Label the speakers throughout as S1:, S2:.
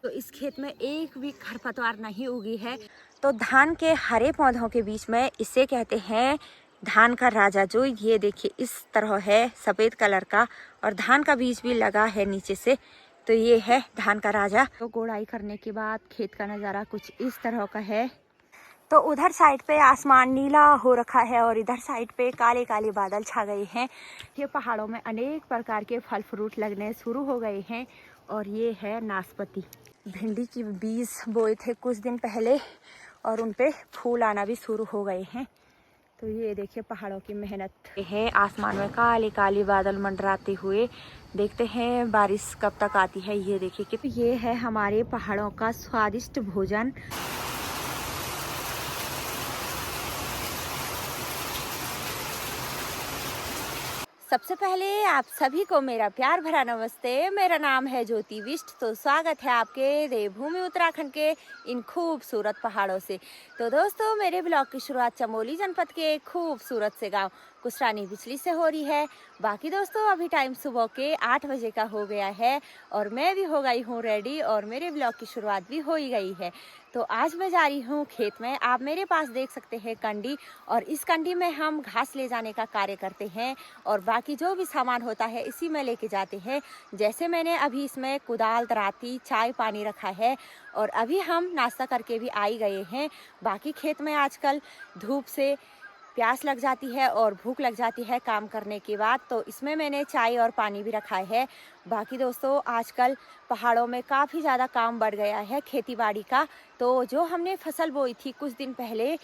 S1: तो इस खेत में एक भी खरपतवार नहीं उगी है। तो धान के हरे पौधों के बीच में इसे कहते हैं धान का राजा। जो ये देखिए इस तरह है, सफ़ेद कलर का, और धान का बीज भी लगा है नीचे से। तो ये है धान का राजा। तो गोड़ाई करने के बाद खेत का नज़ारा कुछ इस तरह का है। तो उधर साइड पे आसमान नीला हो रखा है और इधर साइड पे काले काले बादल छा गए हैं। ये पहाड़ों में अनेक प्रकार के फल फ्रूट लगने शुरू हो गए हैं। और ये है नाशपाती। भिंडी की बीज बोए थे कुछ दिन पहले और उन पे फूल आना भी शुरू हो गए हैं। तो ये देखिए पहाड़ों की मेहनत है। आसमान में काले काले बादल मंडराते हुए। देखते हैं बारिश कब तक आती है। ये देखिए कि ये है हमारे पहाड़ों का स्वादिष्ट भोजन। सबसे पहले आप सभी को मेरा प्यार भरा नमस्ते। मेरा नाम है ज्योति बिष्ट। तो स्वागत है आपके देवभूमि उत्तराखंड के इन खूबसूरत पहाड़ों से। तो दोस्तों, मेरे ब्लॉग की शुरुआत चमोली जनपद के एक खूबसूरत से गांव कुसरानी बिचली से हो रही है। बाकी दोस्तों, अभी टाइम सुबह के 8 बजे का हो गया है और मैं भी हो गई हूँ रेडी और मेरे ब्लॉग की शुरुआत भी हो ही गई है। तो आज मैं जा रही हूँ खेत में। आप मेरे पास देख सकते हैं कंडी, और इस कंडी में हम घास ले जाने का कार्य करते हैं और बाकी जो भी सामान होता है इसी में लेके जाते हैं। जैसे मैंने अभी इसमें कुदाल, दराती, चाय पानी रखा है और अभी हम नाश्ता करके भी आई गए हैं। बाकी खेत में आजकल धूप से प्यास लग जाती है और भूख लग जाती है काम करने के बाद, तो इसमें मैंने चाय और पानी भी रखा है। बाकी दोस्तों, आजकल पहाड़ों में काफ़ी ज़्यादा काम बढ़ गया है खेतीबाड़ी का। तो जो हमने फसल बोई थी कुछ दिन पहले,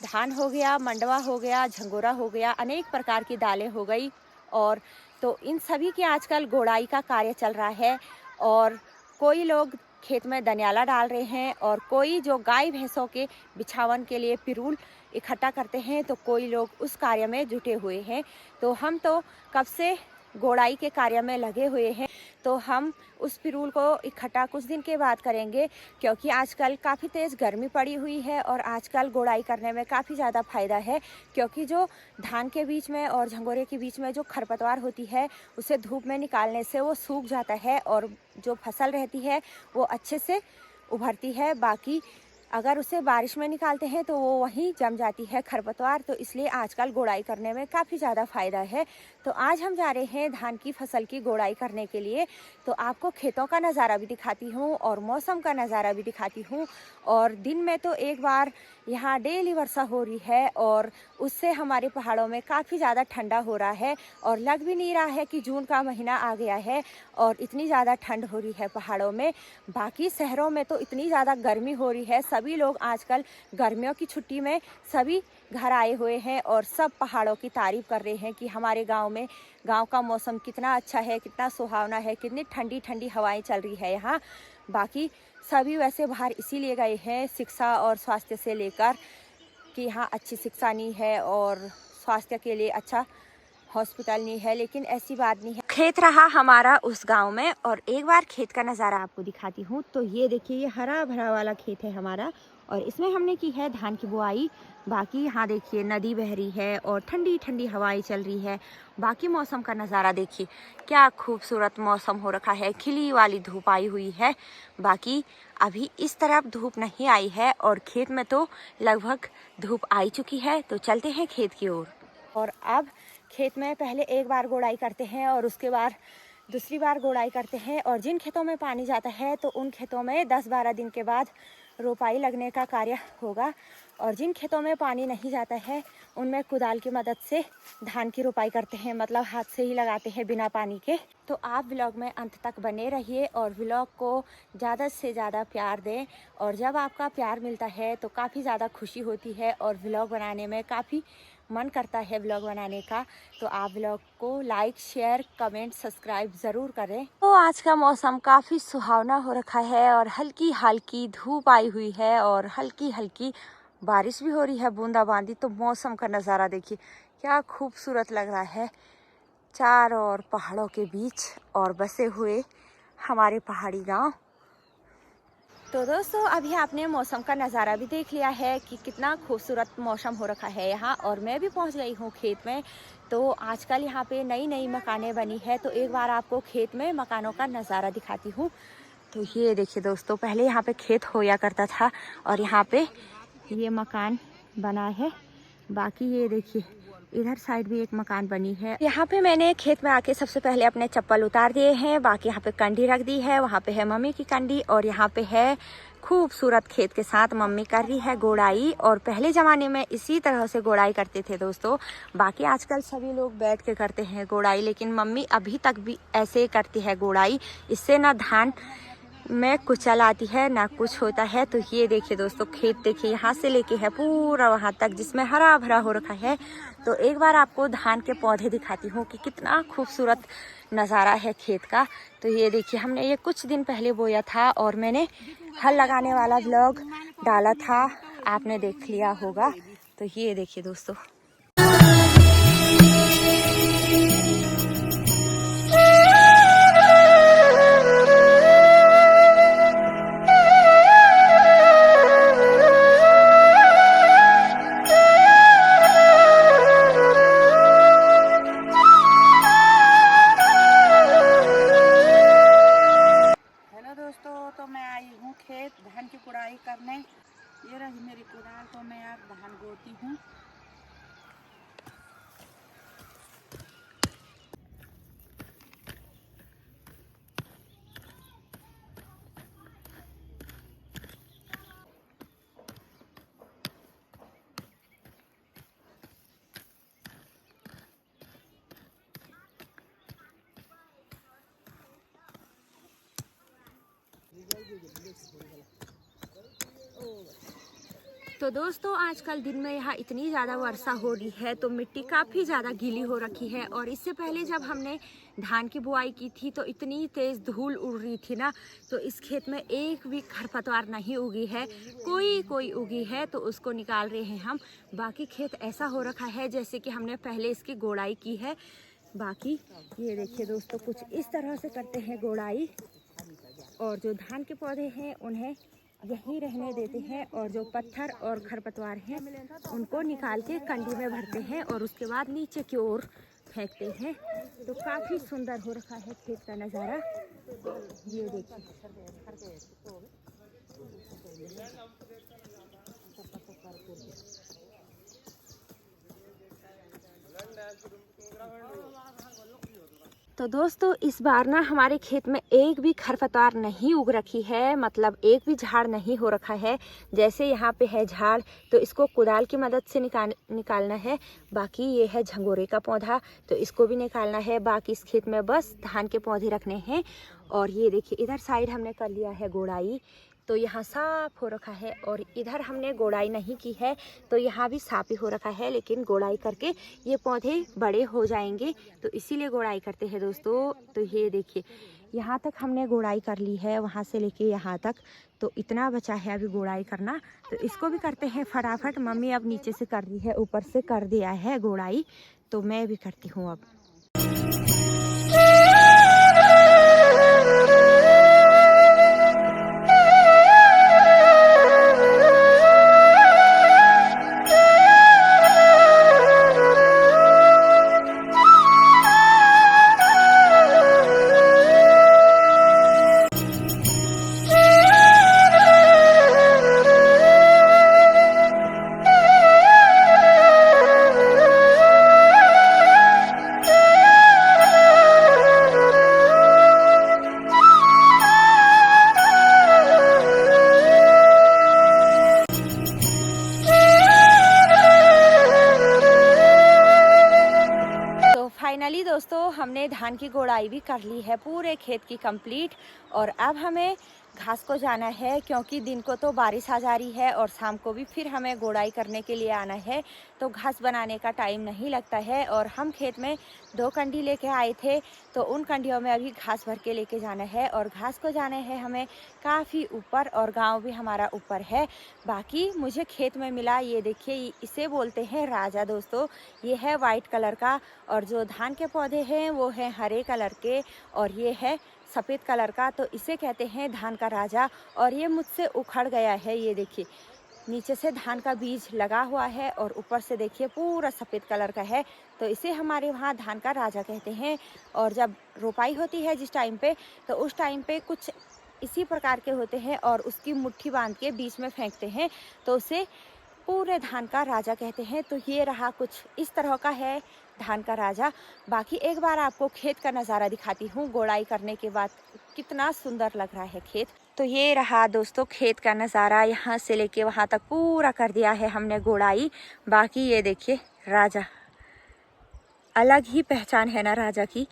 S1: धान हो गया, मंडवा हो गया, झंगोरा हो गया, अनेक प्रकार की दालें हो गई, और तो इन सभी की आजकल गोड़ाई का कार्य चल रहा है। और कोई लोग खेत में दनियाला डाल रहे हैं और कोई जो गाय भैंसों के बिछावन के लिए पिरूल इकट्ठा करते हैं, तो कोई लोग उस कार्य में जुटे हुए हैं। तो हम तो कब से गोड़ाई के कार्य में लगे हुए हैं। तो हम उस पिरूल को इकट्ठा कुछ दिन के बाद करेंगे, क्योंकि आजकल काफ़ी तेज़ गर्मी पड़ी हुई है और आजकल गोड़ाई करने में काफ़ी ज़्यादा फ़ायदा है। क्योंकि जो धान के बीच में और झंगोरे के बीच में जो खरपतवार होती है, उसे धूप में निकालने से वो सूख जाता है और जो फसल रहती है वो अच्छे से उभरती है। बाकी अगर उसे बारिश में निकालते हैं तो वो वहीं जम जाती है खरपतवार। तो इसलिए आजकल गोड़ाई करने में काफ़ी ज़्यादा फ़ायदा है। तो आज हम जा रहे हैं धान की फसल की गोड़ाई करने के लिए। तो आपको खेतों का नज़ारा भी दिखाती हूँ और मौसम का नज़ारा भी दिखाती हूँ। और दिन में तो एक बार यहाँ डेली वर्षा हो रही है और उससे हमारे पहाड़ों में काफ़ी ज़्यादा ठंडा हो रहा है और लग भी नहीं रहा है कि जून का महीना आ गया है और इतनी ज़्यादा ठंड हो रही है पहाड़ों में। बाकी शहरों में तो इतनी ज़्यादा गर्मी हो रही है। सभी लोग आजकल गर्मियों की छुट्टी में सभी घर आए हुए हैं और सब पहाड़ों की तारीफ़ कर रहे हैं कि हमारे गांव का मौसम कितना अच्छा है, कितना सुहावना है, कितनी ठंडी ठंडी हवाएं चल रही है यहाँ। बाकी सभी वैसे बाहर इसीलिए गए हैं शिक्षा और स्वास्थ्य से लेकर, कि यहाँ अच्छी शिक्षा नहीं है और स्वास्थ्य के लिए अच्छा हॉस्पिटल नहीं है, लेकिन ऐसी बात नहीं है। खेत रहा हमारा उस गांव में और एक बार खेत का नज़ारा आपको दिखाती हूँ। तो ये देखिए, ये हरा भरा वाला खेत है हमारा और इसमें हमने की है धान की बुआई। बाकी यहाँ देखिए नदी बह रही है और ठंडी ठंडी हवाएं चल रही है। बाकी मौसम का नज़ारा देखिए, क्या खूबसूरत मौसम हो रखा है, खिली वाली धूप आई हुई है। बाकी अभी इस तरफ धूप नहीं आई है और खेत में तो लगभग धूप आई चुकी है। तो चलते हैं खेत की ओर। और अब खेत में पहले एक बार गोड़ाई करते हैं और उसके बाद दूसरी बार गोड़ाई करते हैं। और जिन खेतों में पानी जाता है तो उन खेतों में 10-12 दिन के बाद रोपाई लगने का कार्य होगा, और जिन खेतों में पानी नहीं जाता है उनमें कुदाल की मदद से धान की रोपाई करते हैं, मतलब हाथ से ही लगाते हैं बिना पानी के। तो आप व्लॉग में अंत तक बने रहिए और व्लॉग को ज़्यादा से ज़्यादा प्यार दें। और जब आपका प्यार मिलता है तो काफ़ी ज़्यादा खुशी होती है और व्लॉग बनाने में काफ़ी मन करता है व्लॉग बनाने का। तो आप व्लॉग को लाइक, शेयर, कमेंट, सब्सक्राइब ज़रूर करें। तो आज का मौसम काफ़ी सुहावना हो रखा है और हल्की हल्की धूप आई हुई है और हल्की हल्की बारिश भी हो रही है, बूंदाबांदी। तो मौसम का नज़ारा देखिए, क्या खूबसूरत लग रहा है। चारों ओर पहाड़ों के बीच और बसे हुए हमारे पहाड़ी गांव। तो दोस्तों, अभी आपने मौसम का नज़ारा भी देख लिया है कि कितना खूबसूरत मौसम हो रखा है यहाँ, और मैं भी पहुँच गई हूँ खेत में। तो आजकल यहाँ पे नई नई मकानें बनी है, तो एक बार आपको खेत में मकानों का नज़ारा दिखाती हूँ। तो ये देखिए दोस्तों, पहले यहाँ पे खेत होया करता था और यहाँ पे ये मकान बना है। बाकी ये देखिए इधर साइड भी एक मकान बनी है। यहाँ पे मैंने खेत में आके सबसे पहले अपने चप्पल उतार दिए हैं। बाकी यहाँ पे कंडी रख दी है, वहाँ पे है मम्मी की कंडी और यहाँ पे है खूबसूरत खेत के साथ मम्मी कर रही है गोड़ाई। और पहले ज़माने में इसी तरह से गोड़ाई करते थे दोस्तों। बाकी आजकल सभी लोग बैठ के करते हैं गोड़ाई, लेकिन मम्मी अभी तक भी ऐसे ही करती है गोड़ाई। इससे ना धान में कुचल आती है ना कुछ होता है। तो ये देखिए दोस्तों, खेत देखिए यहाँ से लेके है पूरा वहाँ तक जिसमें हरा भरा हो रखा है। तो एक बार आपको धान के पौधे दिखाती हूँ कि कितना खूबसूरत नज़ारा है खेत का। तो ये देखिए, हमने ये कुछ दिन पहले बोया था और मैंने हल लगाने वाला व्लॉग डाला था, आपने देख लिया होगा। तो ये देखिए दोस्तों,
S2: तो मैं आई हूँ खेत धान की कुड़ाई करने। ये रही मेरी कुड़ाल, तो मैं अब धान बोती हूँ।
S1: तो दोस्तों आजकल दिन में यहाँ इतनी ज़्यादा वर्षा हो रही है तो मिट्टी काफ़ी ज़्यादा गीली हो रखी है। और इससे पहले जब हमने धान की बुआई की थी तो इतनी तेज़ धूल उड़ रही थी ना, तो इस खेत में एक भी खरपतवार नहीं उगी है। कोई उगी है तो उसको निकाल रहे हैं हम। बाकी खेत ऐसा हो रखा है जैसे कि हमने पहले इसकी गोड़ाई की है। बाकी ये देखिए दोस्तों, कुछ इस तरह से करते हैं गोड़ाई। और जो धान के पौधे हैं उन्हें यहीं रहने देते हैं और जो पत्थर और खरपतवार हैं उनको निकाल के कंडी में भरते हैं और उसके बाद नीचे की ओर फेंकते हैं। तो काफ़ी सुंदर हो रखा है खेत का नज़ारा। ये देखिए, तो दोस्तों इस बार ना हमारे खेत में एक भी खरपतवार नहीं उग रखी है, मतलब एक भी झाड़ नहीं हो रखा है। जैसे यहाँ पे है झाड़ तो इसको कुदाल की मदद से निकालना है। बाकी ये है झंगोरे का पौधा, तो इसको भी निकालना है। बाकी इस खेत में बस धान के पौधे रखने हैं। और ये देखिए इधर साइड हमने कर लिया है गोड़ाई, तो यहाँ साफ हो रखा है। और इधर हमने गोड़ाई नहीं की है तो यहाँ भी साफ ही हो रखा है, लेकिन गोड़ाई करके ये पौधे बड़े हो जाएंगे तो इसीलिए गोड़ाई करते हैं दोस्तों। तो ये देखिए यहाँ तक हमने गोड़ाई कर ली है, वहाँ से लेके यहाँ तक। तो इतना बचा है अभी गोड़ाई करना, तो इसको भी करते हैं फटाफट। मम्मी अब नीचे से कर रही है, ऊपर से कर दिया है गोड़ाई, तो मैं भी करती हूँ अब। फाइनली दोस्तों हमने धान की गोड़ाई भी कर ली है पूरे खेत की कंप्लीट। और अब हमें घास को जाना है, क्योंकि दिन को तो बारिश आ जा रही है और शाम को भी फिर हमें गोड़ाई करने के लिए आना है, तो घास बनाने का टाइम नहीं लगता है। और हम खेत में 2 कंडी लेके आए थे, तो उन कंडियों में अभी घास भर के लेके जाना है। और घास को जाना है हमें काफ़ी ऊपर, और गांव भी हमारा ऊपर है। बाकी मुझे खेत में मिला, ये देखिए इसे बोलते हैं राजा दोस्तों। ये है वाइट कलर का, और जो धान के पौधे हैं वो है हरे कलर के, और ये है सफ़ेद कलर का, तो इसे कहते हैं धान का राजा। और ये मुझसे उखड़ गया है, ये देखिए नीचे से धान का बीज लगा हुआ है और ऊपर से देखिए पूरा सफ़ेद कलर का है, तो इसे हमारे वहाँ धान का राजा कहते हैं। और जब रोपाई होती है जिस टाइम पे, तो उस टाइम पे कुछ इसी प्रकार के होते हैं और उसकी मुट्ठी बांध के बीच में फेंकते हैं तो उसे पूरे धान का राजा कहते हैं। तो ये रहा कुछ इस तरह का है धान का राजा। बाकी एक बार आपको खेत का नज़ारा दिखाती हूँ गोड़ाई करने के बाद, कितना सुंदर लग रहा है खेत। तो ये रहा दोस्तों खेत का नज़ारा, यहाँ से लेके वहाँ तक पूरा कर दिया है हमने गोड़ाई। बाकी ये देखिए राजा, अलग ही पहचान है ना राजा की।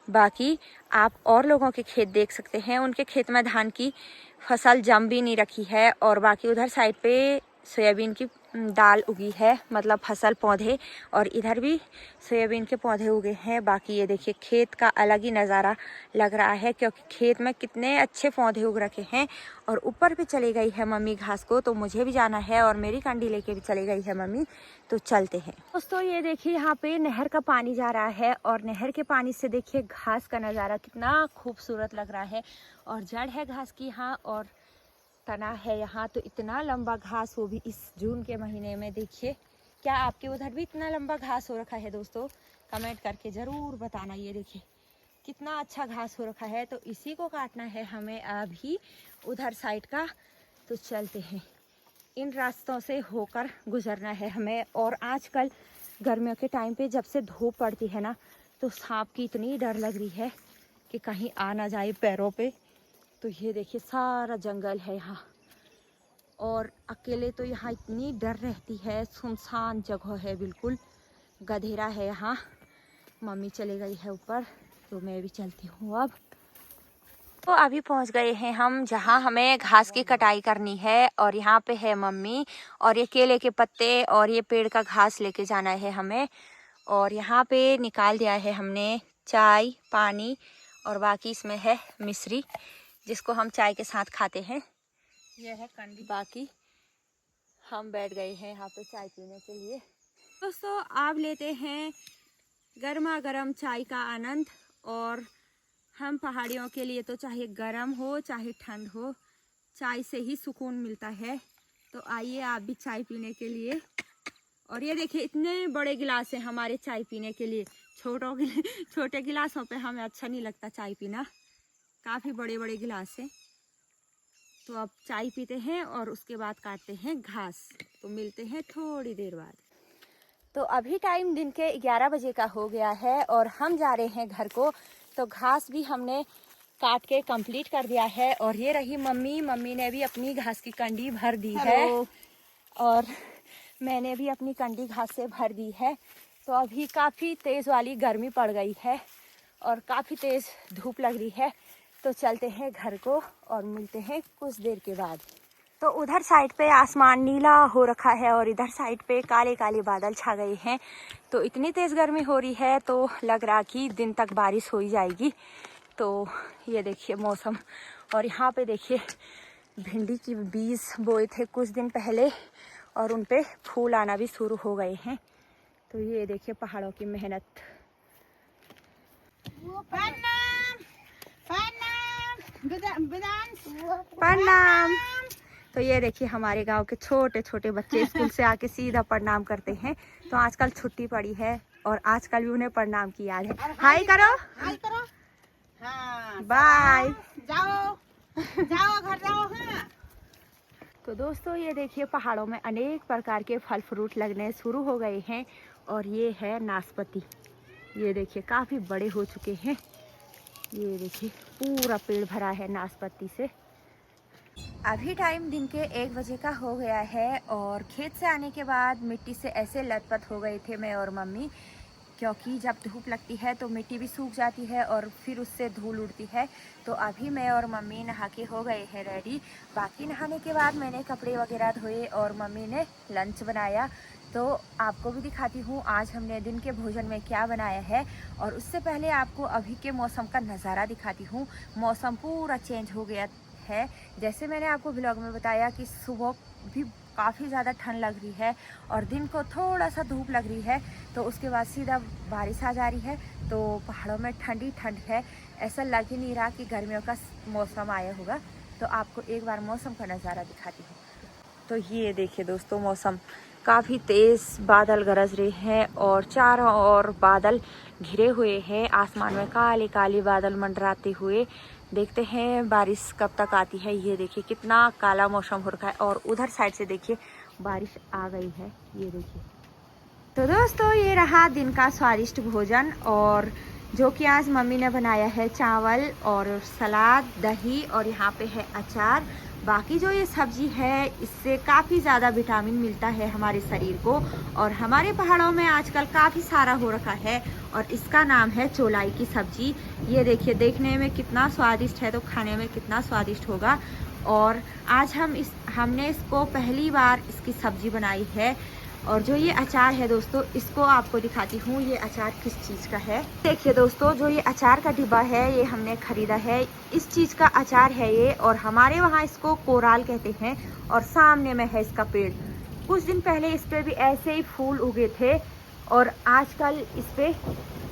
S1: बाकी आप और लोगों के खेत देख सकते हैं, उनके खेत में धान की फसल जम भी नहीं रखी है और बाकी उधर साइड पे सोयाबीन की दाल उगी है, मतलब फसल पौधे, और इधर भी सोयाबीन के पौधे उगे हैं। बाकी ये देखिए खेत का अलग ही नज़ारा लग रहा है क्योंकि खेत में कितने अच्छे पौधे उग रखे हैं। और ऊपर भी चली गई है मम्मी घास को, तो मुझे भी जाना है और मेरी कंडी लेके भी चली गई है मम्मी, तो चलते हैं। दोस्तों ये देखिए यहाँ पे नहर का पानी जा रहा है और नहर के पानी से देखिए घास का नज़ारा कितना खूबसूरत लग रहा है। और जड़ है घास की यहाँ और तना है यहाँ, तो इतना लंबा घास, वो भी इस जून के महीने में। देखिए क्या आपके उधर भी इतना लंबा घास हो रखा है दोस्तों? कमेंट करके ज़रूर बताना। ये देखिए कितना अच्छा घास हो रखा है, तो इसी को काटना है हमें अभी उधर साइड का। तो चलते हैं, इन रास्तों से होकर गुजरना है हमें। और आजकल गर्मियों के टाइम पे जब से धूप पड़ती है ना, तो सांप की इतनी डर लग रही है कि कहीं आ ना जाए पैरों पे। तो ये देखिए सारा जंगल है यहाँ और अकेले तो यहाँ इतनी डर रहती है, सुनसान जगह है बिल्कुल, गधेरा है यहाँ। मम्मी चले गई है ऊपर, तो मैं भी चलती हूँ अब। तो अभी पहुँच गए हैं हम जहाँ हमें घास की कटाई करनी है और यहाँ पे है मम्मी और ये केले के पत्ते और ये पेड़ का घास लेके जाना है हमें। और यहाँ पे निकाल दिया है हमने चाय पानी और बाकी इसमें है मिश्री जिसको हम चाय के साथ खाते हैं। यह है कंडी। बाकी हम बैठ गए हैं यहाँ पे चाय पीने के लिए। दोस्तों आप लेते हैं गर्मा गर्म चाय का आनंद। और हम पहाड़ियों के लिए तो चाहे गर्म हो चाहे ठंड हो, चाय से ही सुकून मिलता है। तो आइए आप भी चाय पीने के लिए। और ये देखिए इतने बड़े गिलास हैं हमारे चाय पीने के लिए। छोटे गिलासों पे हमें अच्छा नहीं लगता चाय पीना, काफ़ी बड़े बड़े गिलास हैं। तो अब चाय पीते हैं और उसके बाद काटते हैं घास। तो मिलते हैं थोड़ी देर बाद। तो अभी टाइम दिन के 11 बजे का हो गया है और हम जा रहे हैं घर को। तो घास भी हमने काट के कंप्लीट कर दिया है। और ये रही मम्मी ने भी अपनी घास की कंडी भर दी है और मैंने भी अपनी कंडी घास से भर दी है। तो अभी काफ़ी तेज़ वाली गर्मी पड़ गई है और काफ़ी तेज़ धूप लग रही है। तो चलते हैं घर को और मिलते हैं कुछ देर के बाद। तो उधर साइड पे आसमान नीला हो रखा है और इधर साइड पे काले काले बादल छा गए हैं। तो इतनी तेज़ गर्मी हो रही है तो लग रहा कि दिन तक बारिश हो ही जाएगी। तो ये देखिए मौसम। और यहाँ पे देखिए भिंडी की बीज बोए थे कुछ दिन पहले और उन पे फूल आना भी शुरू हो गए हैं। तो ये देखिए पहाड़ों की मेहनत। प्रणाम। तो ये देखिए हमारे गांव के छोटे छोटे बच्चे स्कूल से आके सीधा प्रणाम करते हैं। तो आजकल छुट्टी पड़ी है और आजकल भी उन्हें प्रणाम की याद है। हाय करो,
S2: हाय करो। हाँ,
S1: बाय।
S2: जाओ जाओ घर जाओ। हाँ।
S1: तो दोस्तों ये देखिए पहाड़ों में अनेक प्रकार के फल फ्रूट लगने शुरू हो गए हैं। और ये है नाशपाती। ये देखिए काफ़ी बड़े हो चुके हैं। ये देखिए पूरा पेड़ भरा है नाशपाती से। अभी टाइम दिन के 1 बजे का हो गया है और खेत से आने के बाद मिट्टी से ऐसे लथपथ हो गए थे मैं और मम्मी, क्योंकि जब धूप लगती है तो मिट्टी भी सूख जाती है और फिर उससे धूल उड़ती है। तो अभी मैं और मम्मी नहा के हो गए हैं रेडी। बाकी नहाने के बाद मैंने कपड़े वगैरह धोए और मम्मी ने लंच बनाया। तो आपको भी दिखाती हूँ आज हमने दिन के भोजन में क्या बनाया है। और उससे पहले आपको अभी के मौसम का नज़ारा दिखाती हूँ। मौसम पूरा चेंज हो गया है। जैसे मैंने आपको ब्लॉग में बताया कि सुबह भी काफ़ी ज़्यादा ठंड लग रही है और दिन को थोड़ा सा धूप लग रही है, तो उसके बाद सीधा बारिश आ जा रही है। तो पहाड़ों में ठंडी ठंड है, ऐसा लग ही नहीं रहा कि गर्मियों का मौसम आया होगा। तो आपको एक बार मौसम का नज़ारा दिखाती हूँ। तो ये देखिए दोस्तों मौसम काफ़ी तेज़ बादल गरज रहे हैं और चारों ओर बादल घिरे हुए हैं। आसमान में काले काले बादल मंडराते हुए देखते हैं बारिश कब तक आती है। ये देखिए कितना काला मौसम हो रखा है और उधर साइड से देखिए बारिश आ गई है। ये देखिए तो दोस्तों ये रहा दिन का स्वादिष्ट भोजन, और जो कि आज मम्मी ने बनाया है चावल और सलाद, दही और यहाँ पे है अचार। बाकी जो ये सब्जी है इससे काफ़ी ज़्यादा विटामिन मिलता है हमारे शरीर को, और हमारे पहाड़ों में आजकल काफ़ी सारा हो रखा है, और इसका नाम है चौलाई की सब्जी। ये देखिए देखने में कितना स्वादिष्ट है तो खाने में कितना स्वादिष्ट होगा। और आज हमने इसको पहली बार इसकी सब्जी बनाई है। और जो ये अचार है दोस्तों, इसको आपको दिखाती हूँ ये अचार किस चीज़ का है। देखिए दोस्तों जो ये अचार का डिब्बा है ये हमने खरीदा है, इस चीज़ का अचार है ये, और हमारे वहाँ इसको कोराल कहते हैं। और सामने में है इसका पेड़। कुछ दिन पहले इस पे भी ऐसे ही फूल उगे थे, और आजकल इस पे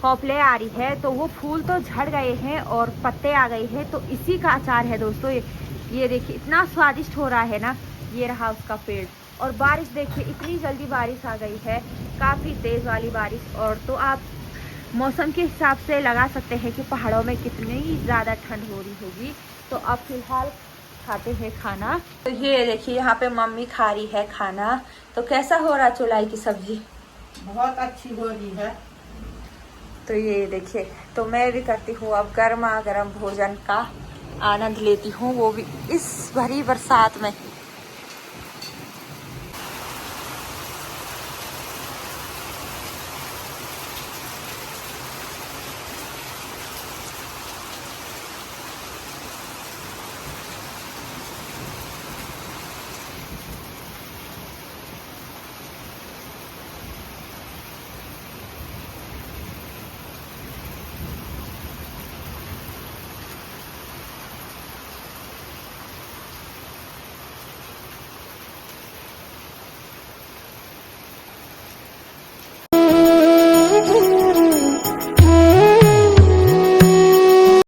S1: कॉपले आ रही है, तो वो फूल तो झड़ गए हैं और पत्ते आ गए हैं। तो इसी का अचार है दोस्तों। ये देखिए इतना स्वादिष्ट हो रहा है ना। ये रहा उसका पेड़। और बारिश देखिए इतनी जल्दी बारिश आ गई है, काफ़ी तेज़ वाली बारिश। और तो आप मौसम के हिसाब से लगा सकते हैं कि पहाड़ों में कितनी ज़्यादा ठंड हो रही होगी। तो अब फिलहाल खाते हैं खाना। तो ये देखिए यहाँ पे मम्मी खा रही है खाना। तो कैसा हो रहा चौलाई की सब्जी?
S2: बहुत अच्छी हो रही है।
S1: तो ये देखिए तो मैं भी करती हूँ अब गर्मा गर्म भोजन का आनंद लेती हूँ, वो भी इस भरी बरसात में।